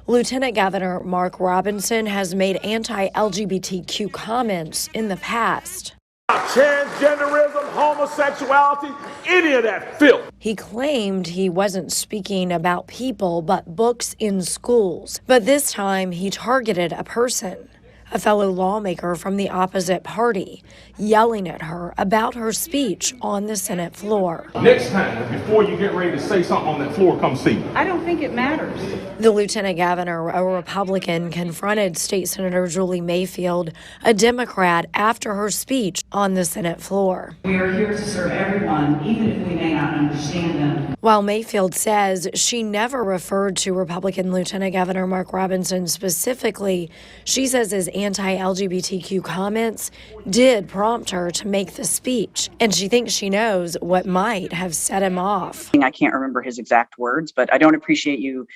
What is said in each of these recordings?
Lieutenant Governor Mark Robinson has made anti-LGBTQ comments in the past. Transgenderism, homosexuality, any of that filth. He claimed he wasn't speaking about people but books in schools. But this time he targeted a person, a fellow lawmaker from the opposite party, yelling at her about her speech on the Senate floor. Next time, before you get ready to say something on that floor, come see me. I don't think it matters. The lieutenant governor, a Republican, confronted State Senator Julie Mayfield, a Democrat, after her speech on the Senate floor. We are here to serve everyone, even if we may not understand them. While Mayfield says she never referred to Republican Lieutenant Governor Mark Robinson specifically, she says his anti-LGBTQ comments did prompt her to make the speech, and she thinks she knows what might have set him off. I can't remember his exact words, but I don't appreciate you,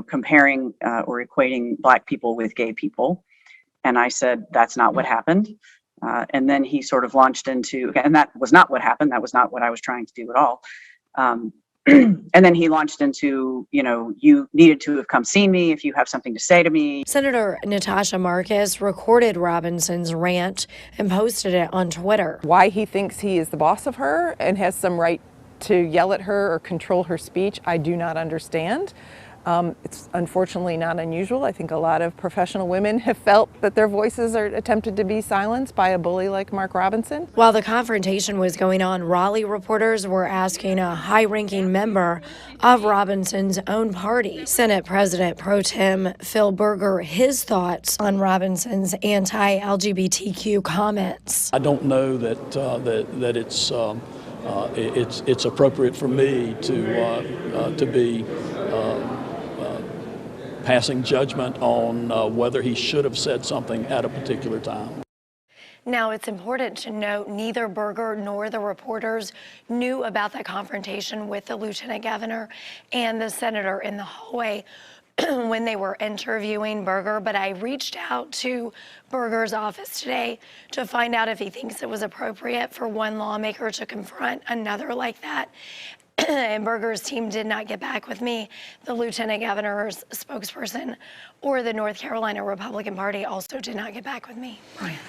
comparing or equating Black people with gay people. And I said, that's not what happened. And then he sort of launched into, and that was not what happened. That was not what I was trying to do at all. And then he launched into, you needed to have come see me if you have something to say to me. Senator Natasha Marcus recorded Robinson's rant and posted it on Twitter. Why he thinks he is the boss of her and has some right to yell at her or control her speech, I do not understand. It's unfortunately not unusual. I think a lot of professional women have felt that their voices are attempted to be silenced by a bully like Mark Robinson. While the confrontation was going on, Raleigh reporters were asking a high-ranking member of Robinson's own party, Senate President Pro Tem Phil Berger, his thoughts on Robinson's anti-LGBTQ comments. I don't know that it's appropriate for me to be passing judgment on whether he should have said something at a particular time. Now, it's important to note neither Berger nor the reporters knew about the confrontation with the lieutenant governor and the senator in the hallway when they were interviewing Berger, but I reached out to Berger's office today to find out if he thinks it was appropriate for one lawmaker to confront another like that. And Berger's team did not get back with me. The lieutenant governor's spokesperson or the North Carolina Republican Party also did not get back with me. Brian.